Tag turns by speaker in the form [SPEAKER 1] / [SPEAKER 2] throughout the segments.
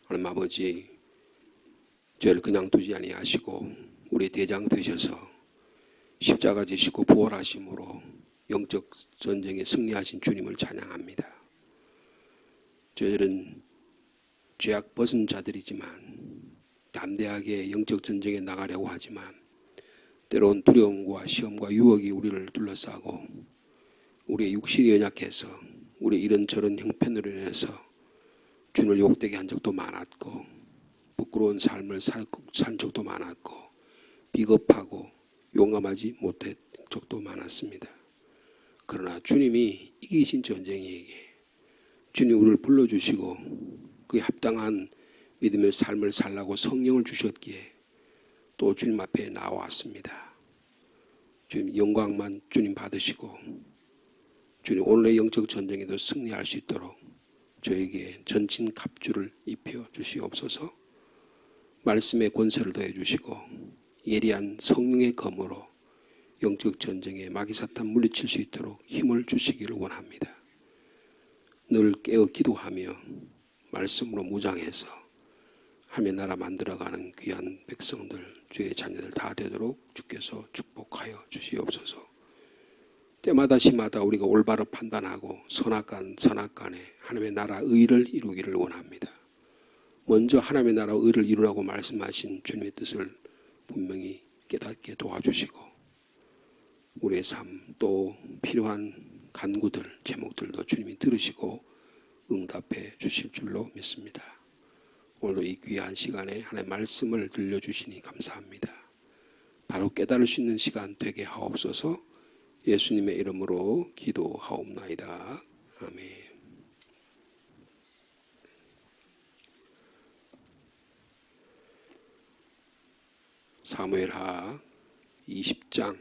[SPEAKER 1] 하나님 아버지, 죄를 그냥 두지 아니하시고 우리 대장 되셔서 십자가 지시고 부활하심으로 영적 전쟁에 승리하신 주님을 찬양합니다. 저희들은 죄악 벗은 자들이지만 담대하게 영적 전쟁에 나가려고 하지만 때론 두려움과 시험과 유혹이 우리를 둘러싸고 우리의 육신이 연약해서 우리의 이런저런 형편으로 인해서 주님을 욕되게 한 적도 많았고 부끄러운 삶을 산 적도 많았고 비겁하고 용감하지 못한 적도 많았습니다. 그러나 주님이 이기신 전쟁에게 주님 우리를 불러주시고 그에 합당한 믿음의 삶을 살라고 성령을 주셨기에 또 주님 앞에 나왔습니다. 주님 영광만 주님 받으시고 주님 오늘의 영적 전쟁에도 승리할 수 있도록 저에게 전신 갑주를 입혀 주시옵소서. 말씀의 권세를 더해 주시고 예리한 성령의 검으로 영적 전쟁에 마귀사탄 물리칠 수 있도록 힘을 주시기를 원합니다. 늘 깨어 기도하며 말씀으로 무장해서 하나님의 나라 만들어가는 귀한 백성들, 주의 자녀들 다 되도록 주께서 축복하여 주시옵소서. 때마다 시마다 우리가 올바로 판단하고 선악간 선악간에 하나님의 나라 의를 이루기를 원합니다. 먼저 하나님의 나라 의를 이루라고 말씀하신 주님의 뜻을 분명히 깨닫게 도와주시고 우리의 삶 또 필요한 간구들 제목들도 주님이 들으시고 응답해 주실 줄로 믿습니다. 오늘도 이 귀한 시간에 하나님의 말씀을 들려주시니 감사합니다. 바로 깨달을 수 있는 시간 되게 하옵소서. 예수님의 이름으로 기도하옵나이다. 아멘. 사무엘하 20장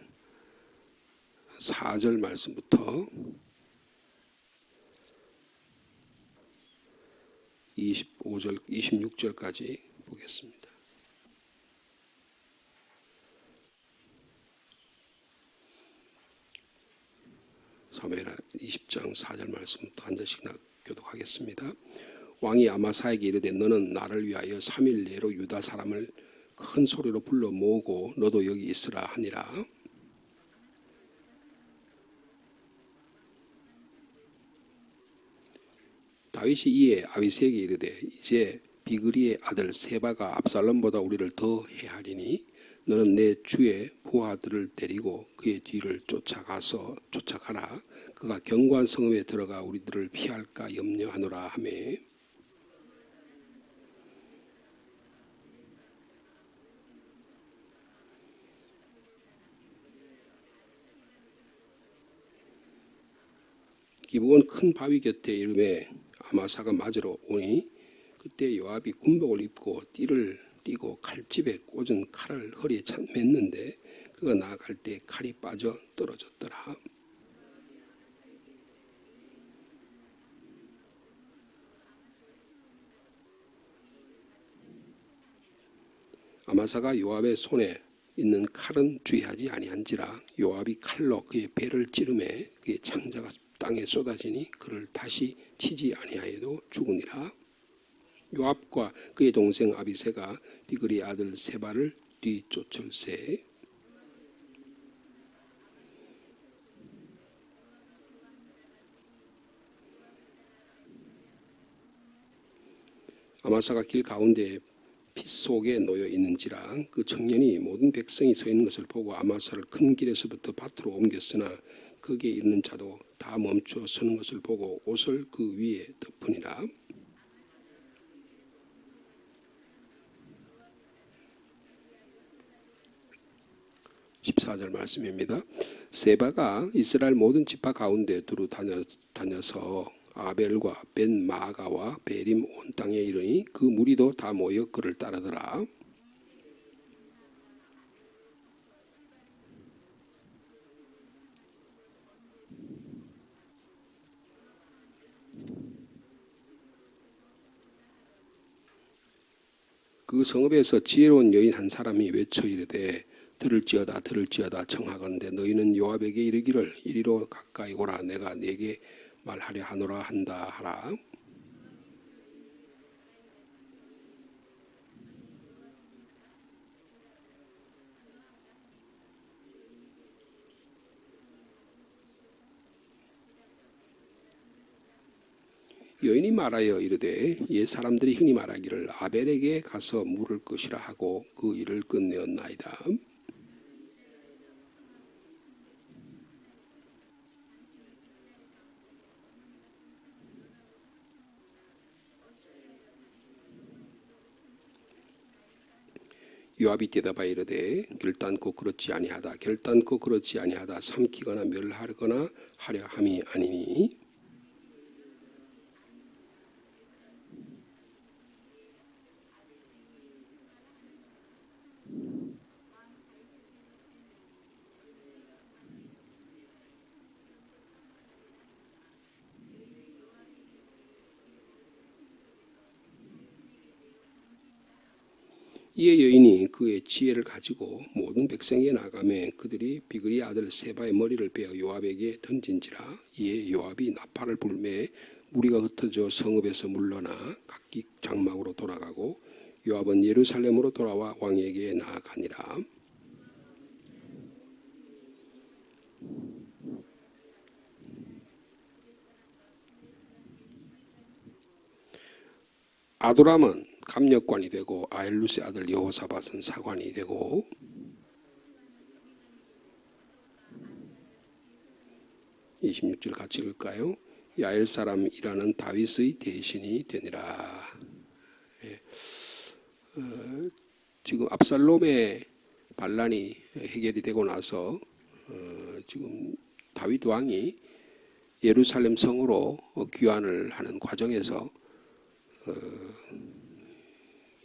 [SPEAKER 1] 4절 말씀부터 25절, 26절까지 보겠습니다. 사무엘하 20장 4절 말씀부터 한 절씩 교독하겠습니다. 왕이 아마사에게 이르되 너는 나를 위하여 3일 내로 유다 사람을 큰 소리로 불러 모으고 너도 여기 있으라 하니라. 다윗이 이에 아비새에게 이르되 이제 비그리의 아들 세바가 압살롬보다 우리를 더 해하리니 너는 내 주의 부하들을 데리고 그의 뒤를 쫓아가라. 그가 견고한 성읍에 들어가 우리들을 피할까 염려하노라 하며 기브온 큰 바위 곁에 이름에 아마사가 맞으러 오니 그때 요압이 군복을 입고 띠를 띠고 칼집에 꽂은 칼을 허리에 맸는데 그가 나아갈 때 칼이 빠져 떨어졌더라. 아마사가 요압의 손에 있는 칼은 주의하지 아니한지라 요압이 칼로 그의 배를 찌르매 그의 창자가 땅에 쏟아지니 그를 다시 치지 아니하여도 죽으니라. 요압과 그의 동생 아비새가 비그리 아들 세바를 뒤쫓을세. 아마사가 길 가운데 피 속에 놓여 있는지라. 그 청년이 모든 백성이 서 있는 것을 보고 아마사를 큰 길에서부터 밭으로 옮겼으나 거기에 이르는 자도 다 멈춰 서는 것을 보고 옷을 그 위에 덮으니라. (14절) 말씀입니다. 세바가 이스라엘 모든 지파 가운데 두루 다녀서 아벨과 벤 마가와 베림 온 땅에 이르니 그 무리도 다 모여 그를 따르더라. 그 성읍에서 지혜로운 여인 한 사람이 외쳐 이르되 들을지어다 청하건대 너희는 요압에게 이르기를 이리로 가까이 오라 내가 네게 말하려 하노라 한다 하라. 여인이 말하여 이르되 옛 사람들이 흔히 말하기를 아벨에게 가서 물을 것이라 하고 그 일을 끝내었나이다. 요압이 대답하여 이르되 결단코 그렇지 아니하다. 결단코 그렇지 아니하다. 삼키거나 멸하거나 하려 함이 아니니. 이에 여인이 그의 지혜를 가지고 모든 백성에게 나가매 그들이 비그리 아들 세바의 머리를 베어 요압에게 던진지라. 이에 요압이 나팔을 불매 무리가 흩어져 성읍에서 물러나 각기 장막으로 돌아가고 요압은 예루살렘으로 돌아와 왕에게 나아가니라. 아도람은 감역관이 되고 아헬루스의 아들 여호사밧은 사관이 되고 26절 같이 읽을까요? 야엘 사람이라는 다윗의 대신이 되니라. 예. 지금 압살롬의 반란이 해결이 되고 나서 지금 다윗 왕이 예루살렘 성으로 귀환을 하는 과정에서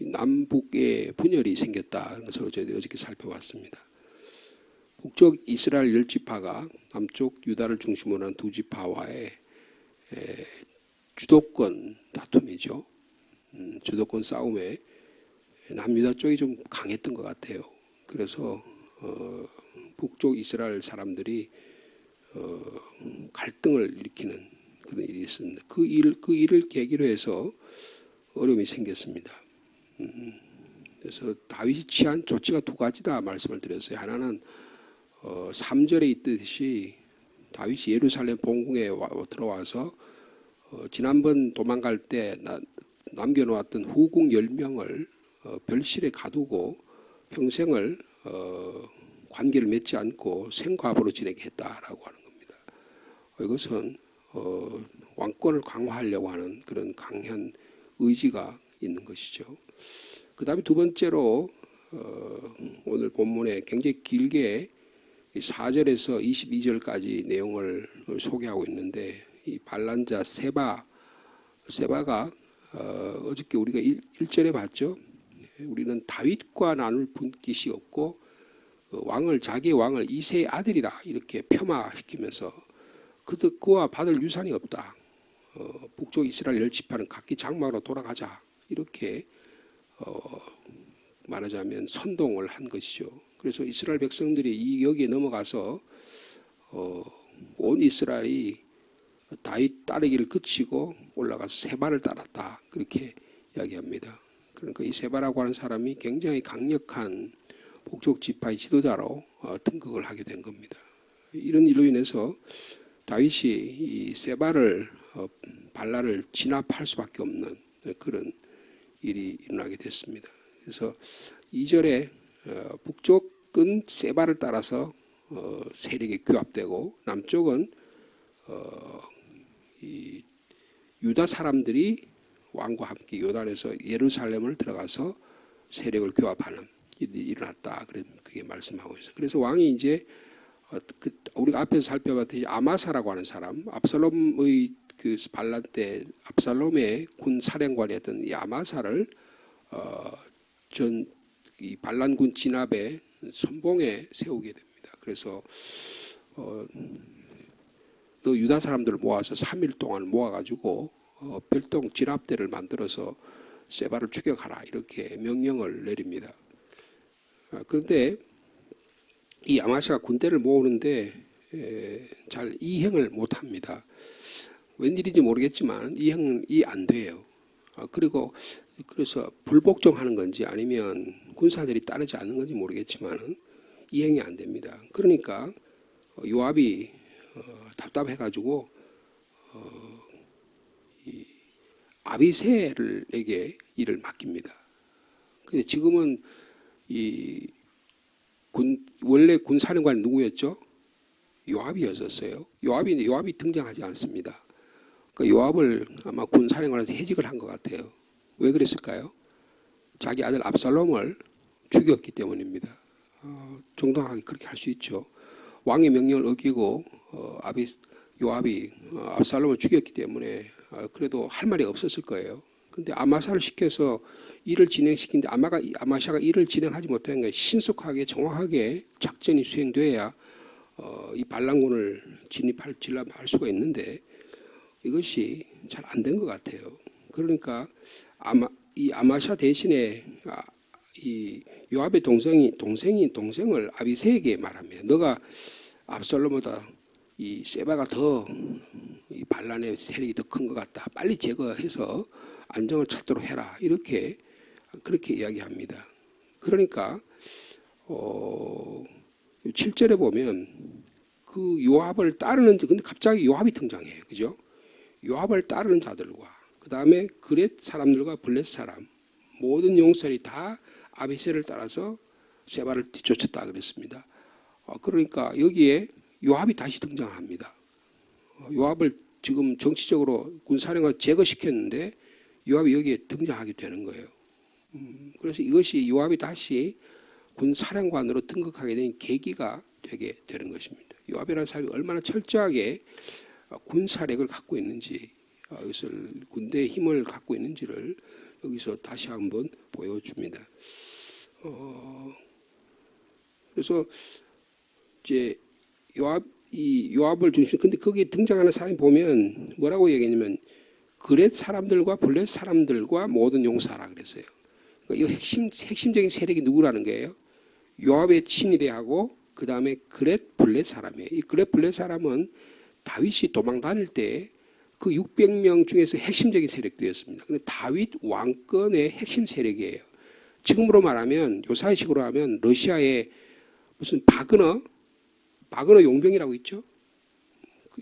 [SPEAKER 1] 남북의 분열이 생겼다는 것을 저희들이 어저께 살펴봤습니다. 북쪽 이스라엘 10지파가 남쪽 유다를 중심으로 한 두 지파와의 주도권 다툼이죠. 주도권 싸움에 남유다 쪽이 좀 강했던 것 같아요. 그래서 북쪽 이스라엘 사람들이 갈등을 일으키는 그런 일이 있습니다. 그 일을 계기로 해서 어려움이 생겼습니다. 그래서 다윗이 취한 조치가 두 가지다 말씀을 드렸어요. 하나는 3절에 있듯이 다윗이 예루살렘 본궁에 들어와서 지난번 도망갈 때 남겨놓았던 후궁 10명을 별실에 가두고 평생을 관계를 맺지 않고 생과부로 지내게 했다라고 하는 겁니다. 이것은 왕권을 강화하려고 하는 그런 강한 의지가 있는 것이죠. 그 다음에 두 번째로 오늘 본문에 굉장히 길게 4절에서 22절까지 내용을 소개하고 있는데 이 반란자 세바가 어저께 우리가 1절에 봤죠. 우리는 다윗과 나눌 분깃이 없고 자기 왕을 이새의 아들이라 이렇게 폄하시키면서 그와 받을 유산이 없다. 북쪽 이스라엘 10지파는 각기 장막으로 돌아가자. 이렇게 말하자면 선동을 한 것이죠. 그래서 이스라엘 백성들이 여기에 넘어가서 온 이스라엘이 다윗 따르기를 그치고 올라가서 세바를 따랐다. 그렇게 이야기합니다. 그러니까 이 세바라고 하는 사람이 굉장히 강력한 북쪽 지파의 지도자로 등극을 하게 된 겁니다. 이런 일로 인해서 다윗이 이 세바를 반란을 진압할 수밖에 없는 그런 일이 일어나게 됐습니다. 그래서 2절에 북쪽은 세바를 따라서 세력이 규합되고 남쪽은 이 유다 사람들이 왕과 함께 요단에서 예루살렘을 들어가서 세력을 규합하는 일이 일어났다. 그게 말씀하고 있어요. 그래서 왕이 이제 우리가 앞에서 살펴봤듯이 아마사라고 하는 사람, 압살롬의 그 반란 때 압살롬의 군 사령관이었던 이 아마사를 이 반란군 진압의 선봉에 세우게 됩니다. 그래서 또 유다 사람들을 모아서 3일 동안 모아가지고 별동 진압대를 만들어서 세바를 추격하라 이렇게 명령을 내립니다. 그런데 이 아마사가 군대를 모으는데 잘 이행을 못합니다. 웬일인지 모르겠지만 이행이 안 돼요. 그래서 불복종하는 건지 아니면 군사들이 따르지 않는 건지 모르겠지만 이행이 안 됩니다. 그러니까 요압이 답답해가지고 아비새에게 일을 맡깁니다. 근데 지금은 원래 군사령관이 누구였죠? 요압이었었어요. 요압이 등장하지 않습니다. 그러니까 요압을 아마 군사령관에서 해직을 한 것 같아요. 왜 그랬을까요? 자기 아들 압살롬을 죽였기 때문입니다. 정당하게 그렇게 할 수 있죠. 왕의 명령을 어기고 요압이 압살롬을 죽였기 때문에 그래도 할 말이 없었을 거예요. 근데 아마사를 시켜서 일을 진행시키는데 아마샤가 일을 진행하지 못하는 게 신속하게 정확하게 작전이 수행돼야 이 반란군을 진압할 수가 있는데 이것이 잘 안 된 것 같아요. 그러니까 이 아마샤 대신에 이 요압의 동생을 아비새에게 말합니다. 너가 압살롬보다 이 세바가 더 이 반란의 세력이 더 큰 것 같다. 빨리 제거해서 안정을 찾도록 해라. 그렇게 이야기합니다. 그러니까 7절에 보면 그 요압을 따르는 근데 갑자기 요압이 등장해요. 그죠? 요압을 따르는 자들과 그 다음에 그렛 사람들과 블렛 사람 모든 용사들이 다 아비새를 따라서 세바를 뒤쫓았다 그랬습니다. 그러니까 여기에 요압이 다시 등장합니다. 요압을 지금 정치적으로 군사령관 제거시켰는데 요압이 여기에 등장하게 되는 거예요. 그래서 이것이 요압이 다시 군사령관으로 등극하게 된 계기가 되게 되는 것입니다. 요압이라는 사람이 얼마나 철저하게 군사력을 갖고 있는지, 이것을 군대의 힘을 갖고 있는지를 여기서 다시 한번 보여줍니다. 그래서 이제 요압을 중심. 근데 거기에 등장하는 사람이 보면 뭐라고 얘기했냐면 그렛 사람들과 블렛 사람들과 모든 용사라 그랬어요. 그러니까 이 핵심적인 세력이 누구라는 거예요? 요압의 친위대하고 그 다음에 그렛 블렛 사람이에요. 이 그렛 블렛 사람은 다윗이 도망 다닐 때 그 600명 중에서 핵심적인 세력들이었습니다. 근데 다윗 왕권의 핵심 세력이에요. 지금으로 말하면 요사이식으로 하면 러시아의 무슨 바그너 용병이라고 있죠.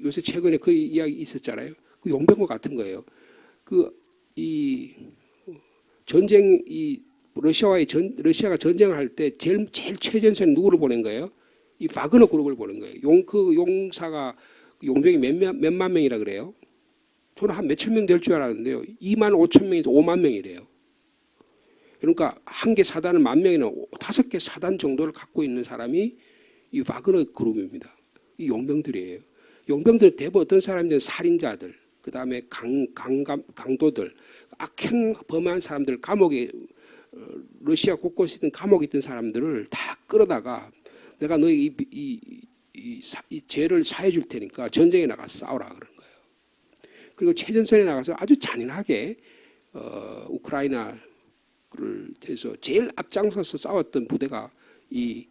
[SPEAKER 1] 요새 최근에 그 이야기 있었잖아요. 그 용병과 같은 거예요. 러시아가 전쟁을 할 때 제일 최전선에 누구를 보낸 거예요? 이 바그너 그룹을 보낸 거예요. 용사가 용병이 몇만 명이라 그래요. 저는 한 몇천 명 될 줄 알았는데요. 2만 5천 명에서 5만 명이래요. 그러니까 한 개 사단을 10,000명이나 5개 사단 정도를 갖고 있는 사람이 이 바그너 그룹입니다. 이 용병들이에요. 용병들 대부분 어떤 사람들은 살인자들, 그 다음에 강도들, 악행 범한 사람들, 감옥에 러시아 곳곳에 있던 감옥에 있던 사람들을 다 끌어다가 내가 너희 이 죄를 사해 줄 테니까 전쟁에 나가서 싸우라 그런 거예요. 그리고 최전선에 나가서 아주 잔인하게 우크라이나를 해서 제일 앞장서서 싸웠던 부대가 이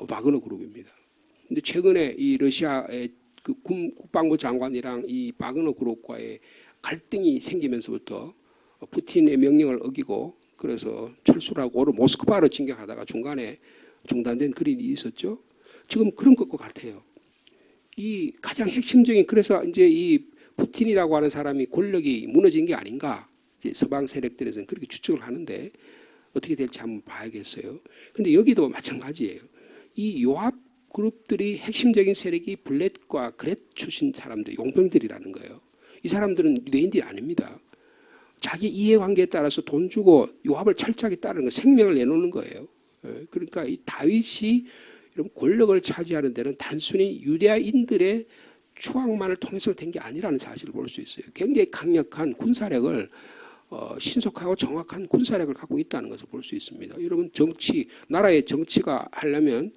[SPEAKER 1] 바그너 그룹입니다. 근데 최근에 이 러시아의 그 국방부 장관이랑 이 바그너 그룹과의 갈등이 생기면서부터 푸틴의 명령을 어기고 그래서 철수를 하고 오늘 모스크바로 진격하다가 중간에 중단된 그림이 있었죠. 지금 그런 것과 같아요. 이 가장 핵심적인 그래서 이제 이 푸틴이라고 하는 사람이 권력이 무너진 게 아닌가 이제 서방 세력들에서는 그렇게 추측을 하는데 어떻게 될지 한번 봐야겠어요. 근데 여기도 마찬가지예요. 이 요압 그룹들이 핵심적인 세력이 블렛과 그렛 출신 사람들, 용병들이라는 거예요. 이 사람들은 유대인들이 아닙니다. 자기 이해관계에 따라서 돈 주고 요압을 철저하게 따르는 거, 생명을 내놓는 거예요. 그러니까 이 다윗이 이런 권력을 차지하는 데는 단순히 유대인들의 추앙만을 통해서 된 게 아니라는 사실을 볼 수 있어요. 굉장히 강력한 군사력을 신속하고 정확한 군사력을 갖고 있다는 것을 볼 수 있습니다. 여러분 나라의 정치가 하려면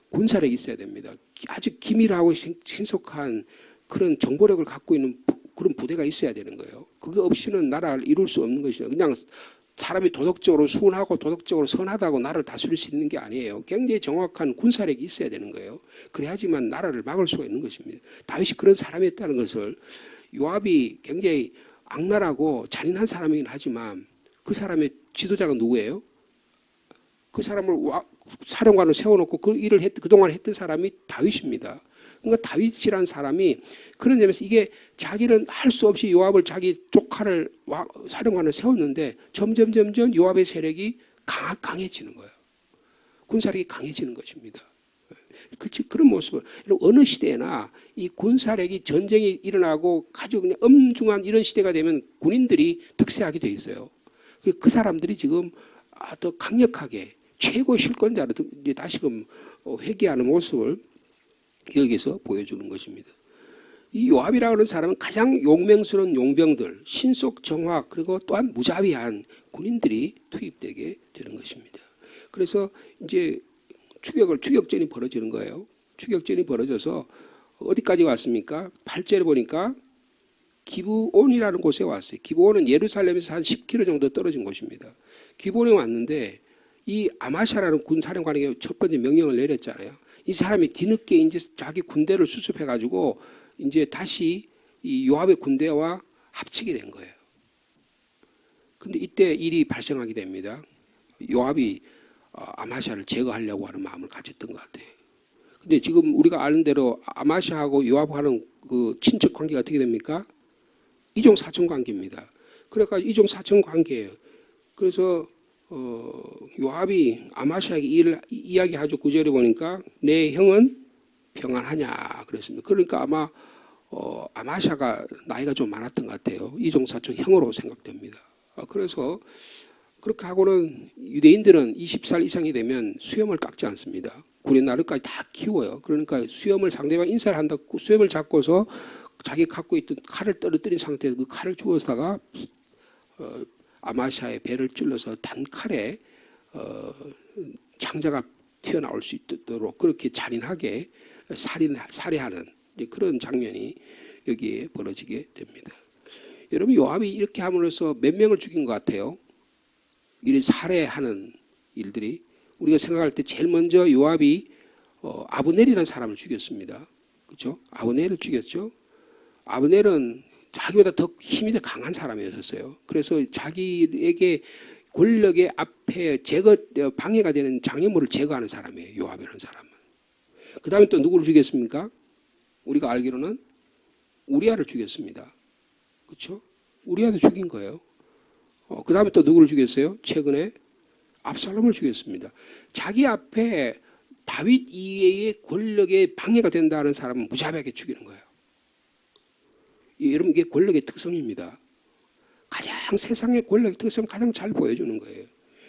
[SPEAKER 1] 군사력이 있어야 됩니다. 아주 기밀하고 신속한 그런 정보력을 갖고 있는 그런 부대가 있어야 되는 거예요. 그게 없이는 나라를 이룰 수 없는 것이죠. 그냥 사람이 도덕적으로 순하고 도덕적으로 선하다고 나라를 다스릴 수 있는 게 아니에요. 굉장히 정확한 군사력이 있어야 되는 거예요. 그래야지만 나라를 막을 수가 있는 것입니다. 다윗이 그런 사람이었다는 것을 요압이 굉장히 악랄하고 잔인한 사람이긴 하지만 그 사람의 지도자가 누구예요? 그 사람을 사령관을 세워놓고 그 일을 그동안 했던 사람이 다윗입니다. 그러니까 다윗이라는 사람이 그런 점에서 이게 자기는 할 수 없이 요압을 자기 조카를 사령관을 세웠는데 점점 요압의 세력이 강해지는 거예요. 군사력이 강해지는 것입니다. 그런 모습을 어느 시대나 이 군사력이 전쟁이 일어나고 아주 그냥 엄중한 이런 시대가 되면 군인들이 득세하게 돼 있어요. 그 사람들이 지금 더 강력하게 최고 실권자로 다시금 회귀하는 모습을 여기서 보여주는 것입니다. 이 요압이라는 사람은 가장 용맹스러운 용병들, 신속 정확 그리고 또한 무자비한 군인들이 투입되게 되는 것입니다. 그래서 이제 추격전이 벌어지는 거예요. 추격전이 벌어져서 어디까지 왔습니까? 8절에 보니까 기브온이라는 곳에 왔어요. 기브온은 예루살렘에서 한 10km 정도 떨어진 곳입니다. 기브온에 왔는데 이 아마샤라는 군 사령관에게 첫 번째 명령을 내렸잖아요. 이 사람이 뒤늦게 이제 자기 군대를 수습해가지고 이제 다시 이 요압의 군대와 합치게 된 거예요. 근데 이때 일이 발생하게 됩니다. 요압이 아마샤를 제거하려고 하는 마음을 가졌던 것 같아요. 근데 지금 우리가 아는 대로 아마샤하고 요압하는 그 친척 관계가 어떻게 됩니까? 이종 사촌 관계입니다. 그러니까 이종 사촌 관계예요. 그래서 요압이 아마샤에게 이야기하죠. 9절에 보니까 내 형은 평안하냐 그랬습니다. 그러니까 아마 아마샤가 나이가 좀 많았던 것 같아요. 이종 사촌 형으로 생각됩니다. 그래서 그렇게 하고는 유대인들은 20살 이상이 되면 수염을 깎지 않습니다. 군의 나루까지 다 키워요. 그러니까 수염을 상대방 인사를 한다고 수염을 잡고서 자기 갖고 있던 칼을 떨어뜨린 상태에서 그 칼을 주워다가 아마샤의 배를 찔러서 단칼에 창자가 튀어나올 수 있도록 그렇게 잔인하게 살해하는 그런 장면이 여기에 벌어지게 됩니다. 여러분 요압이 이렇게 함으로써 몇 명을 죽인 것 같아요? 이 살해하는 일들이 우리가 생각할 때 제일 먼저 요압이 아브넬이라는 사람을 죽였습니다. 그렇죠? 아브넬을 죽였죠. 아브넬은 자기보다 더 힘이 더 강한 사람이었어요. 그래서 자기에게 권력의 앞에 방해가 되는 장애물을 제거하는 사람이에요. 요압이라는 사람은. 그 다음에 또 누구를 죽였습니까? 우리가 알기로는 우리아를 죽였습니다. 그렇죠? 우리아도 죽인 거예요. 그 다음에 또 누구를 죽였어요? 최근에 압살롬을 죽였습니다. 자기 앞에 다윗 이외의 권력에 방해가 된다는 사람은 무자비하게 죽이는 거예요. 여러분 이게 권력의 특성입니다. 가장 세상의 권력의 특성 가장 잘 보여주는 거예요.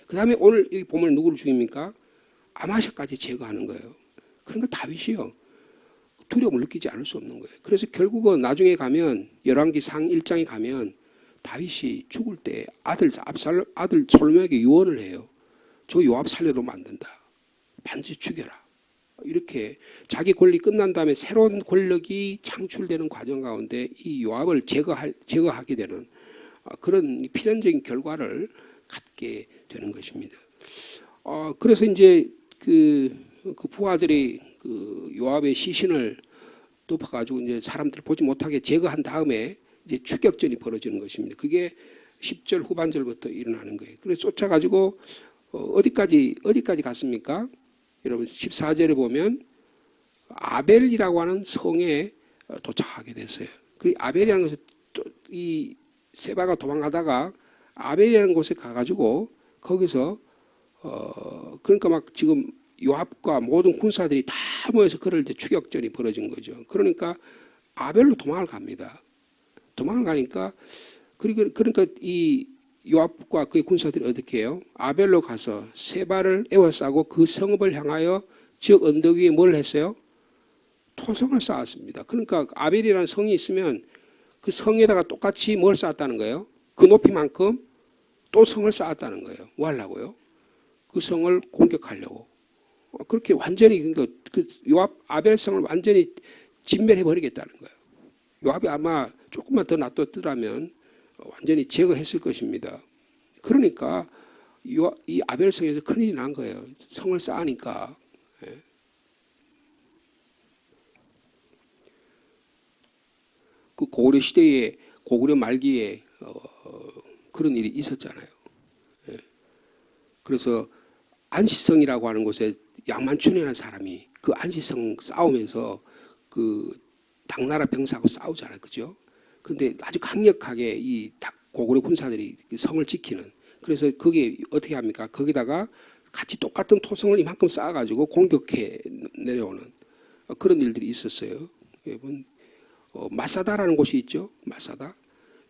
[SPEAKER 1] 그 다음에 오늘 여기 보면 누구를 죽입니까? 아마샤까지 제거하는 거예요. 그러니까 다윗이요. 두려움을 느끼지 않을 수 없는 거예요. 그래서 결국은 나중에 가면 열왕기 상 1장에 가면 다윗이 죽을 때 아들 솔로몬에게 유언을 해요. 저 요압 살려놓으면 안 된다. 반드시 죽여라. 이렇게 자기 권리 끝난 다음에 새로운 권력이 창출되는 과정 가운데 이 요압을 제거하게 되는 그런 필연적인 결과를 갖게 되는 것입니다. 그래서 이제 그 부하들이 그 요압의 시신을 덮어가지고 이제 사람들 보지 못하게 제거한 다음에 이제 추격전이 벌어지는 것입니다. 그게 10절 후반절부터 일어나는 거예요. 그래서 쫓아가지고 어디까지 갔습니까? 여러분 14절에 보면 아벨이라고 하는 성에 도착하게 됐어요. 그 아벨이라는 것은 이 세바가 도망가다가 아벨이라는 곳에 가가지고 거기서 그러니까 막 지금 요압과 모든 군사들이 다 모여서 그럴 때 추격전이 벌어진 거죠. 그러니까 아벨로 도망을 갑니다. 도망을 가니까 그러니까 이 요압과 그의 군사들이 어떻게 해요? 아벨로 가서 세바를 에워싸고 그 성읍을 향하여 지역 언덕 위에 뭘 했어요? 토성을 쌓았습니다. 그러니까 아벨이라는 성이 있으면 그 성에다가 똑같이 뭘 쌓았다는 거예요? 그 높이만큼 또 성을 쌓았다는 거예요. 뭐 하려고요? 그 성을 공격하려고. 그렇게 완전히 그러니까 그 요압 아벨 성을 완전히 진멸해 버리겠다는 거예요. 요압이 아마 조금만 더 놔뒀더라면 완전히 제거했을 것입니다. 그러니까 이 아벨성에서 큰일이 난 거예요. 성을 쌓으니까. 그 고구려 시대에 고구려 말기에 그런 일이 있었잖아요. 그래서 안시성이라고 하는 곳에 양만춘이라는 사람이 그 안시성 싸우면서 그 당나라 병사하고 싸우잖아요, 그죠? 근데 아주 강력하게 이 고구려 군사들이 그 성을 지키는. 그래서 그게 어떻게 합니까? 거기다가 같이 똑같은 토성을 이만큼 쌓아가지고 공격해 내려오는 그런 일들이 있었어요. 여러분, 마사다라는 곳이 있죠. 마사다.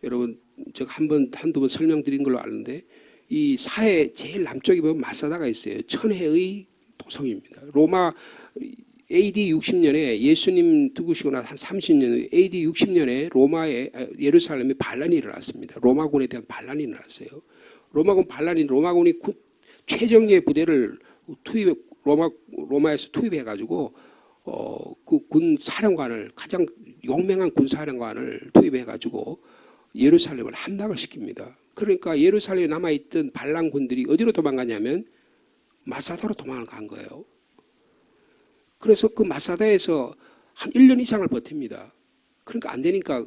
[SPEAKER 1] 여러분, 제가 한두 번 설명드린 걸로 아는데 이 사해 제일 남쪽에 보면 마사다가 있어요. 천혜의 토성입니다. 로마 AD 60년에 예수님 죽으시고 나서 한 30년 AD 60년에 로마의 예루살렘에 반란이 일어났습니다. 로마군에 대한 반란이 일어났어요. 로마군이 최정예 부대를 로마에서 투입해가지고 그 군 사령관을 가장 용맹한 군 사령관을 투입해가지고 예루살렘을 함락을 시킵니다. 그러니까 예루살렘에 남아있던 반란군들이 어디로 도망가냐면 마사다로 도망을 간 거예요. 그래서 그 마사다에서 한 1년 이상을 버팁니다. 그러니까 안 되니까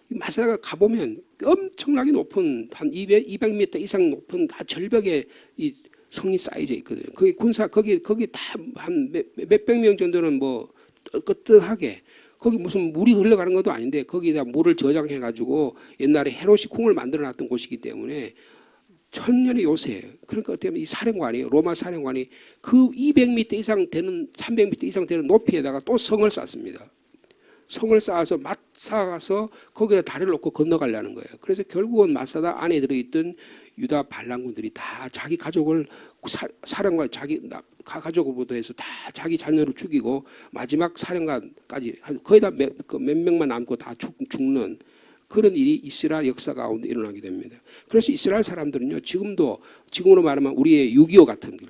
[SPEAKER 1] 마사다가 가보면 엄청나게 높은 한 200m 이상 높은 다 절벽에 이 성이 쌓여져 있거든요. 거기 거기 다 한 몇백 명 정도는 뭐 끄떡하게 거기 무슨 물이 흘러가는 것도 아닌데 거기다 물을 저장해 가지고 옛날에 헤롯이 궁을 만들어 놨던 곳이기 때문에 천년의 요새예요. 그러니까 어떻게 보면 이 사령관이 로마 사령관이 그 200m 이상 되는 300m 이상 되는 높이에다가 또 성을 쌓습니다. 성을 쌓아서 쌓아서 거기다 다리를 놓고 건너가려는 거예요. 그래서 결국은 마사다 안에 들어있던 유다 반란군들이 다 자기 가족을 사령관 자기 가족으로부터 해서 다 자기 자녀를 죽이고 마지막 사령관까지 거의 다 몇 명만 남고 다 죽는 그런 일이 이스라엘 역사 가운데 일어나게 됩니다. 그래서 이스라엘 사람들은요 지금으로 말하면 우리의 6.25 같은 길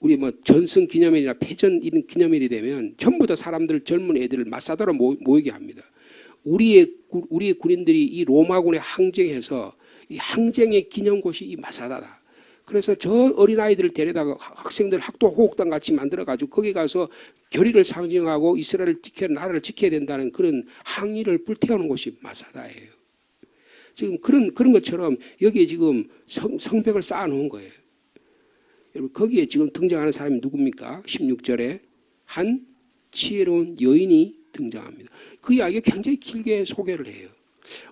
[SPEAKER 1] 우리 뭐 전승 기념일이나 패전 이런 기념일이 되면 전부 다 사람들 젊은 애들을 마사다로 모이게 합니다. 우리의 군인들이 이 로마군에 항쟁해서 이 항쟁의 기념곳이 이 마사다다. 그래서 저 어린아이들을 데려다가 학생들 학도 호국당 같이 만들어가지고 거기 가서 결의를 상징하고 이스라엘을 나라를 지켜야 된다는 그런 항의를 불태우는 곳이 마사다예요. 지금 그런 것처럼 여기에 지금 성벽을 쌓아놓은 거예요. 여러분 거기에 지금 등장하는 사람이 누굽니까? 16절에 한 지혜로운 여인이 등장합니다. 그 이야기가 굉장히 길게 소개를 해요.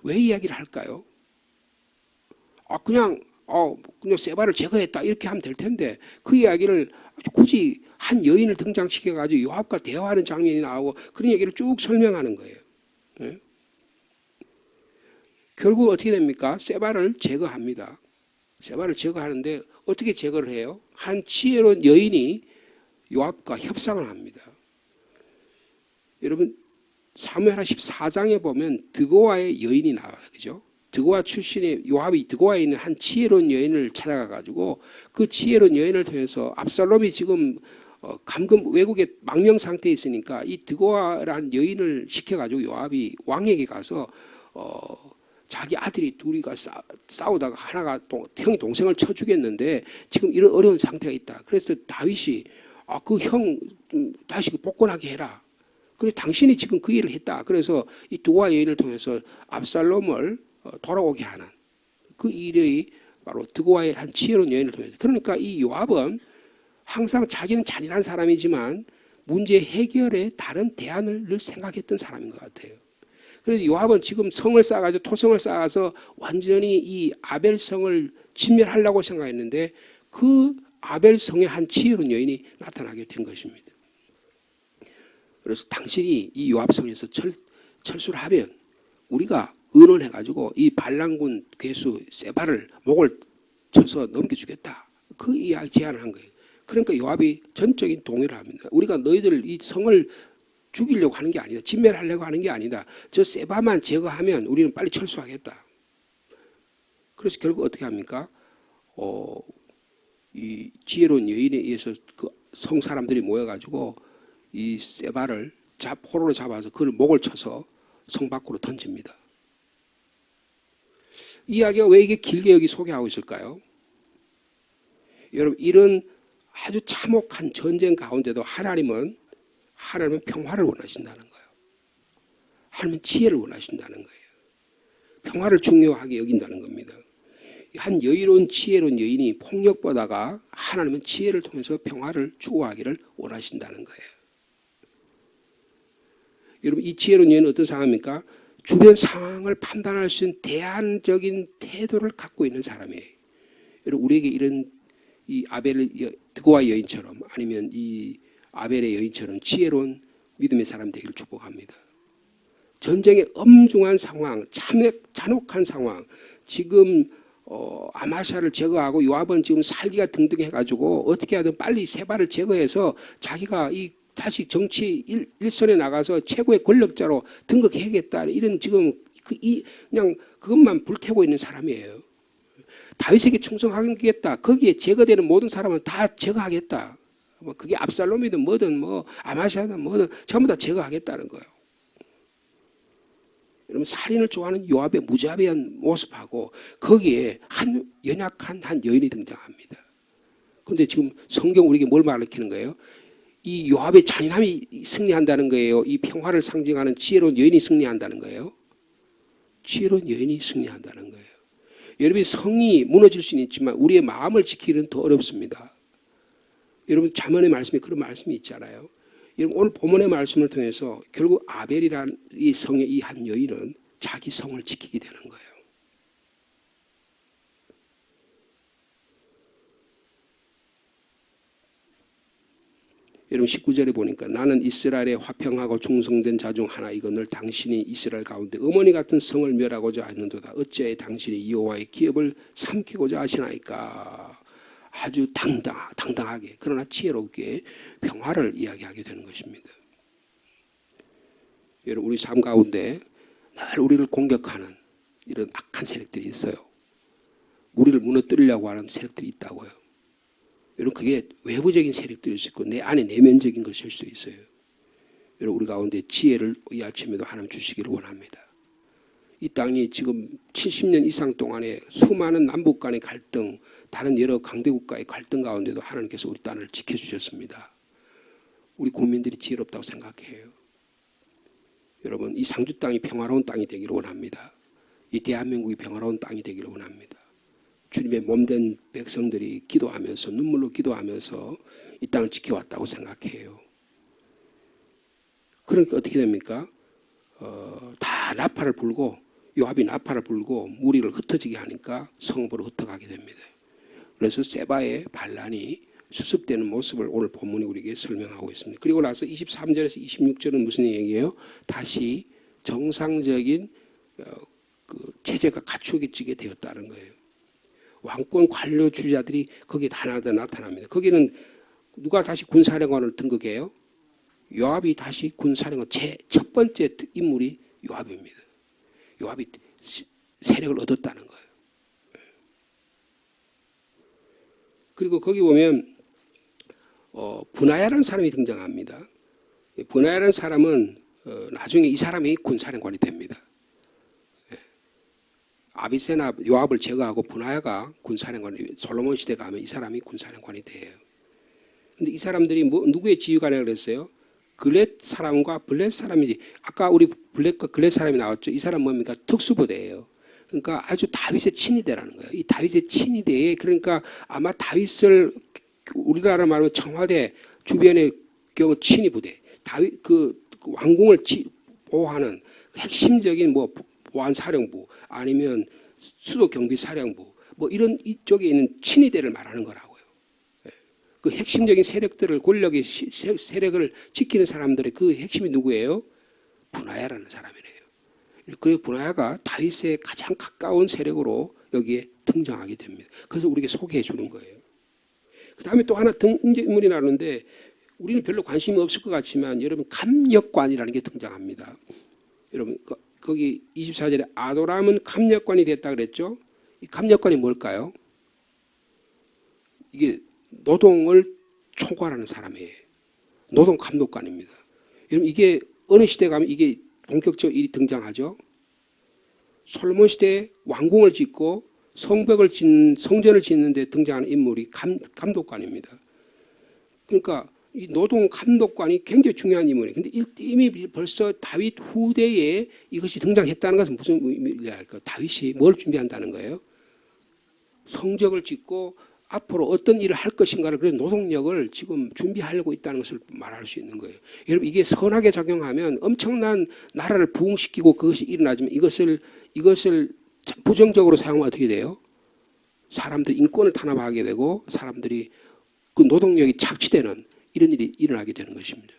[SPEAKER 1] 왜 이야기를 할까요? 그냥 세바를 제거했다 이렇게 하면 될 텐데 그 이야기를 굳이 한 여인을 등장시켜가지고 요압과 대화하는 장면이 나오고 그런 얘기를 쭉 설명하는 거예요. 네? 결국 어떻게 됩니까? 세바를 제거합니다. 세바를 제거하는데 어떻게 제거를 해요? 한 지혜로운 여인이 요압과 협상을 합니다. 여러분 사무엘하 14장에 보면 드고아의 여인이 나와요. 그죠? 드고아 출신의 요압이 드고아에 있는 한 지혜로운 여인을 찾아가 가지고 그 지혜로운 여인을 통해서 압살롬이 지금 감금 외국에 망명 상태에 있으니까 이 드고아라는 여인을 시켜 가지고 요압이 왕에게 가서 자기 아들이 둘이가 싸우다가 하나가 형이 동생을 쳐 죽였는데 지금 이런 어려운 상태가 있다. 그래서 다윗이 그 형 다시 복권하게 해라. 그래서 당신이 지금 그 일을 했다. 그래서 이 드고아 여인을 통해서 압살롬을 돌아오게 하는 그 일이 바로 드고아의 한 지혜로운 여인을 통해서. 그러니까 이 요압은 항상 자기는 잔인한 사람이지만 문제 해결에 다른 대안을 늘 생각했던 사람인 것 같아요. 그래서 요압은 지금 성을 쌓아가지고 토성을 쌓아서 완전히 이 아벨성을 진멸하려고 생각했는데 그 아벨성의 한 지혜로운 여인이 나타나게 된 것입니다. 그래서 당신이 이 요압성에서 철수를 하면 우리가 의논해가지고 이 반란군 괴수 세바를 목을 쳐서 넘겨주겠다. 그 이야기 제안을 한 거예요. 그러니까 요압이 전적인 동의를 합니다. 우리가 너희들 이 성을 죽이려고 하는 게 아니다. 진멸하려고 하는 게 아니다. 저 세바만 제거하면 우리는 빨리 철수하겠다. 그래서 결국 어떻게 합니까? 이 지혜로운 여인에 의해서 그 성 사람들이 모여가지고 이 세바를 포로로 잡아서 그를 목을 쳐서 성 밖으로 던집니다. 이 이야기가 왜 이게 길게 여기 소개하고 있을까요? 여러분 이런 아주 참혹한 전쟁 가운데도 하나님은 평화를 원하신다는 거예요. 하나님은 지혜를 원하신다는 거예요. 평화를 중요하게 여긴다는 겁니다. 한 여유로운 지혜로운 여인이 폭력보다가 하나님은 지혜를 통해서 평화를 추구하기를 원하신다는 거예요. 여러분 이 지혜로운 여인은 어떤 상황입니까? 주변 상황을 판단할 수 있는 대안적인 태도를 갖고 있는 사람이에요. 여러분 우리에게 이런 이 아벨 드고와 여인처럼 아니면 이 아벨의 여인처럼 지혜로운 믿음의 사람 되기를 축복합니다. 전쟁의 엄중한 상황, 잔혹한 상황, 지금 아마샤를 제거하고 요압은 지금 살기가 등등해가지고 어떻게 하든 빨리 세바를 제거해서 자기가 다시 정치 일선에 나가서 최고의 권력자로 등극해야겠다. 이런 지금 그냥 그것만 불태우고 있는 사람이에요. 다윗에게 충성하겠다. 거기에 제거되는 모든 사람은 다 제거하겠다. 뭐 그게 압살롬이든 뭐든 뭐 아마샤든 뭐든 전부 다 제거하겠다는 거예요. 여러분 살인을 좋아하는 요압의 무자비한 모습하고 거기에 연약한 한 여인이 등장합니다. 그런데 지금 성경 우리에게 뭘 가르치는 거예요? 이 요압의 잔인함이 승리한다는 거예요. 이 평화를 상징하는 지혜로운 여인이 승리한다는 거예요. 지혜로운 여인이 승리한다는 거예요. 여러분의 성이 무너질 수는 있지만 우리의 마음을 지키기는 더 어렵습니다. 여러분 잠언의 말씀에 그런 말씀이 있잖아요. 여러분 오늘 본문의 말씀을 통해서 결국 아벨이라는 이 성의 이 한 여인은 자기 성을 지키게 되는 거예요. 여러분 19절에 보니까 나는 이스라엘의 화평하고 충성된 자 중 하나 이거늘 당신이 이스라엘 가운데 어머니 같은 성을 멸하고자 하는도다. 어찌하여 당신이 여호와의 기업을 삼키고자 하시나이까. 아주 당당하게 그러나 지혜롭게 평화를 이야기하게 되는 것입니다. 여러분 우리 삶 가운데 늘 우리를 공격하는 이런 악한 세력들이 있어요. 우리를 무너뜨리려고 하는 세력들이 있다고요. 여러분 그게 외부적인 세력들일 수 있고 내 안에 내면적인 것일 수도 있어요. 여러분 우리 가운데 지혜를 이 아침에도 하나님 주시기를 원합니다. 이 땅이 지금 70년 이상 동안에 수많은 남북 간의 갈등, 다른 여러 강대국가의 갈등 가운데도 하나님께서 우리 땅을 지켜주셨습니다. 우리 국민들이 지혜롭다고 생각해요. 여러분 이 상주 땅이 평화로운 땅이 되기를 원합니다. 이 대한민국이 평화로운 땅이 되기를 원합니다. 주님의 몸된 백성들이 기도하면서 눈물로 기도하면서 이 땅을 지켜왔다고 생각해요. 그러니까 어떻게 됩니까? 다 나팔을 불고 요압이 나팔을 불고 무리를 흩어지게 하니까 성읍으로 흩어가게 됩니다. 그래서 세바의 반란이 수습되는 모습을 오늘 본문이 우리에게 설명하고 있습니다. 그리고 나서 23절에서 26절은 무슨 얘기예요? 다시 정상적인 그 체제가 갖추어지게 되었다는 거예요. 왕권 관료주자들이 거기에 하나하나 나타납니다. 거기는 누가 다시 군사령관을 등극해요? 요압이 다시 군사령관 첫 번째 인물이 요압입니다. 요압이 세력을 얻었다는 거예요. 그리고 거기 보면 분하야라는 사람이 등장합니다. 분하야라는 사람은 나중에 이 사람이 군사령관이 됩니다. 아비세나 요압을 제거하고 분하야가 군사령관이 솔로몬 시대 가면 이 사람이 군사령관이 돼요. 근데 이 사람들이 누구의 지휘관이라고 그랬어요? 글렛 사람과 블렛 사람이지. 아까 우리 블렛과 글렛 사람이 나왔죠. 이 사람 뭡니까? 특수부대예요. 그러니까 아주 다윗의 친위대라는 거예요. 이 다윗의 친위대에 그러니까 아마 다윗을 우리나라 말하면 청와대 주변의 경우 친위부대, 다윗 그 왕궁을 보호하는 핵심적인 뭐 보안사령부 아니면 수도경비사령부 뭐 이런 이쪽에 있는 친위대를 말하는 거라고요. 그 핵심적인 세력들을 권력의 세력을 지키는 사람들의 그 핵심이 누구예요? 분하야라는 사람이래요. 그리고 분하야가 다윗의 가장 가까운 세력으로 여기에 등장하게 됩니다. 그래서 우리에게 소개해 주는 거예요. 그 다음에 또 하나 등장인물이 나오는데 우리는 별로 관심이 없을 것 같지만 여러분 감역관이라는 게 등장합니다. 여러분 거기 24절에 아도람은 감역관이 됐다 그랬죠. 이 감역관이 뭘까요? 이게 노동을 총괄하는 사람이에요. 노동 감독관입니다. 여러분 이게 어느 시대 가면 이게 본격적으로 일이 등장하죠. 솔로몬 시대에 왕궁을 짓고 성전을 짓는 데 등장하는 인물이 감독관입니다. 그러니까 이 노동 감독관이 굉장히 중요한 인물이에요. 근데 이미 벌써 다윗 후대에 이것이 등장했다는 것은 무슨 의미일까? 다윗이 뭘 준비한다는 거예요? 성적을 짓고 앞으로 어떤 일을 할 것인가를 그래서 노동력을 지금 준비하려고 있다는 것을 말할 수 있는 거예요. 여러분 이게 선하게 작용하면 엄청난 나라를 부흥시키고 그것이 일어나지만 이것을 부정적으로 사용하면 어떻게 돼요? 사람들이 인권을 탄압하게 되고 사람들이 그 노동력이 착취되는 이런 일이 일어나게 되는 것입니다.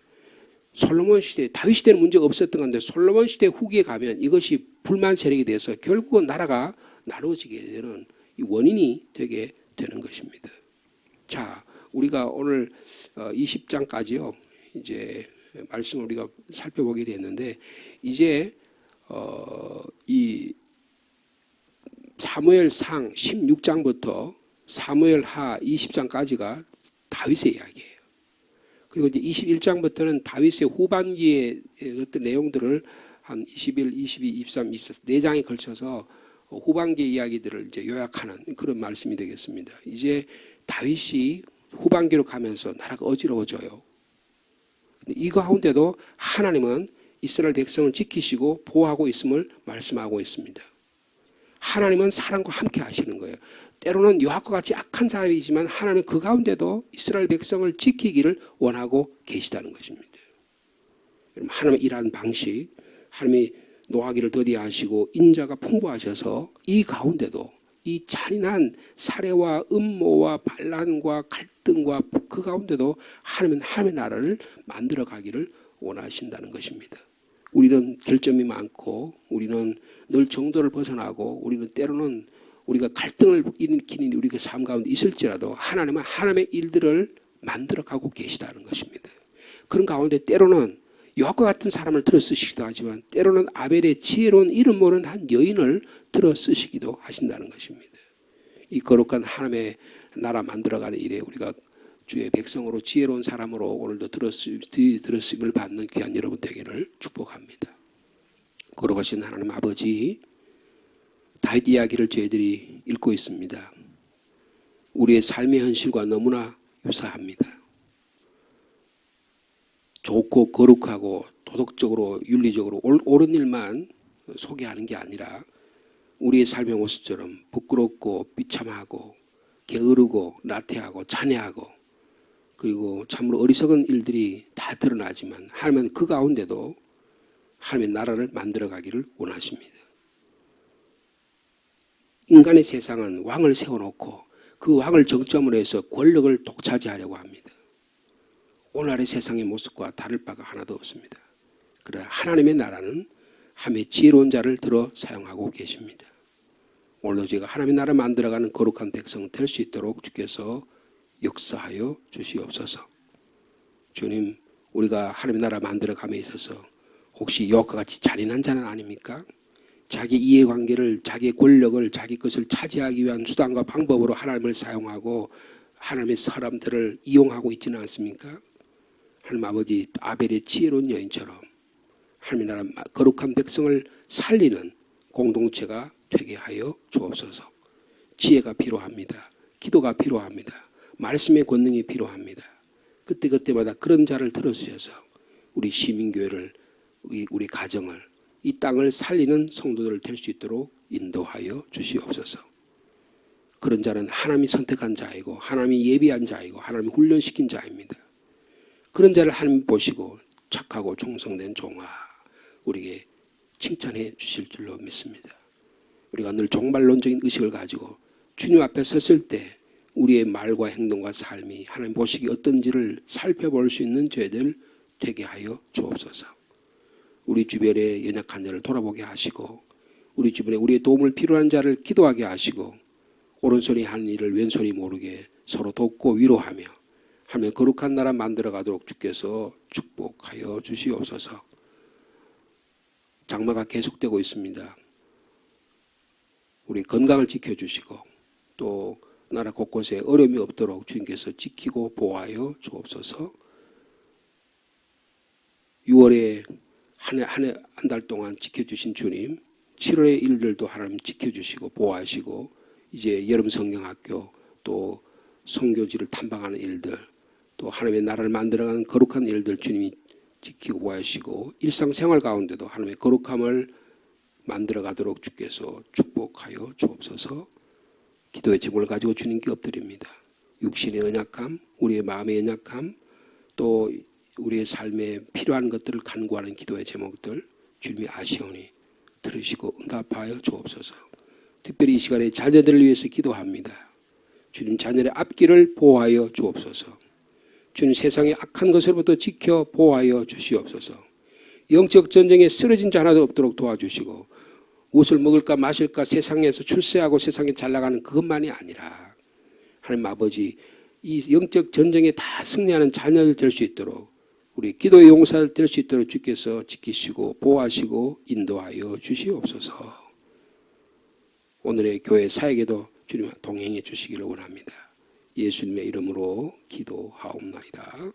[SPEAKER 1] 솔로몬 시대, 다윗 시대는 문제가 없었던 건데 솔로몬 시대 후기에 가면 이것이 불만 세력이 돼서 결국은 나라가 나눠지게 되는 이 원인이 되게 되는 것입니다. 자, 우리가 오늘 20장까지요. 이제 말씀을 우리가 살펴보게 됐는데 이제 이 사무엘상 16장부터 사무엘하 20장까지가 다윗의 이야기예요. 그리고 이제 21장부터는 다윗의 후반기의 어떤 내용들을 한 21, 22, 23, 24, 4장에 걸쳐서 후반기 이야기들을 이제 요약하는 그런 말씀이 되겠습니다. 이제 다윗이 후반기로 가면서 나라가 어지러워져요. 이 가운데도 하나님은 이스라엘 백성을 지키시고 보호하고 있음을 말씀하고 있습니다. 하나님은 사람과 함께 하시는 거예요. 때로는 요압과 같이 악한 사람이지만 하나님은 그 가운데도 이스라엘 백성을 지키기를 원하고 계시다는 것입니다. 하나님의 일하는 방식, 하나님이 노하기를 더디하시고 인자가 풍부하셔서 이 가운데도 이 잔인한 살해와 음모와 반란과 갈등과 그 가운데도 하나님은 하나님의 나라를 만들어 가기를 원하신다는 것입니다. 우리는 결점이 많고 우리는 늘 정도를 벗어나고 우리는 때로는 우리가 갈등을 일으키는 우리의 삶 가운데 있을지라도 하나님은 하나님의 일들을 만들어 가고 계시다는 것입니다. 그런 가운데 때로는 요압과 같은 사람을 들어 쓰시기도 하지만 때로는 아벨의 지혜로운 이름 모르는 한 여인을 들어 쓰시기도 하신다는 것입니다. 이 거룩한 하나님의 나라 만들어가는 일에 우리가 주의 백성으로 지혜로운 사람으로 오늘도 들었음을 받는 귀한 여러분 되기를 축복합니다. 거룩하신 하나님 아버지, 다윗 이야기를 저희들이 읽고 있습니다. 우리의 삶의 현실과 너무나 유사합니다. 좋고 거룩하고 도덕적으로 윤리적으로 옳은 일만 소개하는 게 아니라 우리의 삶의 모습처럼 부끄럽고 비참하고 게으르고 나태하고 잔해하고 그리고 참으로 어리석은 일들이 다 드러나지만 하나님은 그 가운데도 하나님의 나라를 만들어 가기를 원하십니다. 인간의 세상은 왕을 세워놓고 그 왕을 정점으로 해서 권력을 독차지하려고 합니다. 오늘의 세상의 모습과 다를 바가 하나도 없습니다. 그러나 하나님의 나라는 하나님의 지혜로운 자를 들어 사용하고 계십니다. 오늘도 저희가 하나님의 나라 만들어가는 거룩한 백성 될 수 있도록 주께서 역사하여 주시옵소서. 주님, 우리가 하나님의 나라 만들어감에 있어서 혹시 요압과 같이 잔인한 자는 아닙니까? 자기 이해관계를, 자기의 권력을, 자기 것을 차지하기 위한 수단과 방법으로 하나님을 사용하고 하나님의 사람들을 이용하고 있지는 않습니까? 하나님 아버지, 아벨의 지혜로운 여인처럼 하나님의 나라 거룩한 백성을 살리는 공동체가 되게 하여 주옵소서. 지혜가 필요합니다. 기도가 필요합니다. 말씀의 권능이 필요합니다. 그때그때마다 그런 자를 들어주셔서 우리 시민교회를, 우리 가정을, 이 땅을 살리는 성도들 될 수 있도록 인도하여 주시옵소서. 그런 자는 하나님이 선택한 자이고 하나님이 예비한 자이고 하나님이 훈련시킨 자입니다. 그런 자를 하나님 보시고 착하고 충성된 종아 우리에게 칭찬해 주실 줄로 믿습니다. 우리가 늘 종말론적인 의식을 가지고 주님 앞에 섰을 때 우리의 말과 행동과 삶이 하나님 보시기 어떤지를 살펴볼 수 있는 저희들 되게 하여 주옵소서. 우리 주변의 연약한 자를 돌아보게 하시고 우리 주변에 우리의 도움을 필요한 자를 기도하게 하시고 오른손이 하는 일을 왼손이 모르게 서로 돕고 위로하며 하나님의 거룩한 나라 만들어 가도록 주께서 축복하여 주시옵소서. 장마가 계속되고 있습니다. 우리 건강을 지켜주시고 또 나라 곳곳에 어려움이 없도록 주님께서 지키고 보호하여 주옵소서. 6월에 한 달 동안 지켜주신 주님, 7월의 일들도 하나님 지켜주시고 보호하시고 이제 여름 성경학교 또 선교지를 탐방하는 일들 또 하나님의 나라를 만들어가는 거룩한 일들 주님이 지키고 보호하시고 일상생활 가운데도 하나님의 거룩함을 만들어가도록 주께서 축복하여 주옵소서. 기도의 제목을 가지고 주님께 엎드립니다. 육신의 연약함, 우리의 마음의 연약함, 또 우리의 삶에 필요한 것들을 간구하는 기도의 제목들 주님이 아시오니 들으시고 응답하여 주옵소서. 특별히 이 시간에 자녀들을 위해서 기도합니다. 주님 자녀의 앞길을 보호하여 주옵소서. 주님 세상의 악한 것으로부터 지켜 보호하여 주시옵소서. 영적 전쟁에 쓰러진 자 하나도 없도록 도와주시고 무엇을 먹을까 마실까 세상에서 출세하고 세상에 잘 나가는 그것만이 아니라 하나님 아버지 이 영적 전쟁에 다 승리하는 자녀들 될 수 있도록 우리 기도의 용사들 될 수 있도록 주께서 지키시고 보호하시고 인도하여 주시옵소서. 오늘의 교회 사역에도 주님 동행해 주시기를 원합니다. 예수님의 이름으로 기도하옵나이다.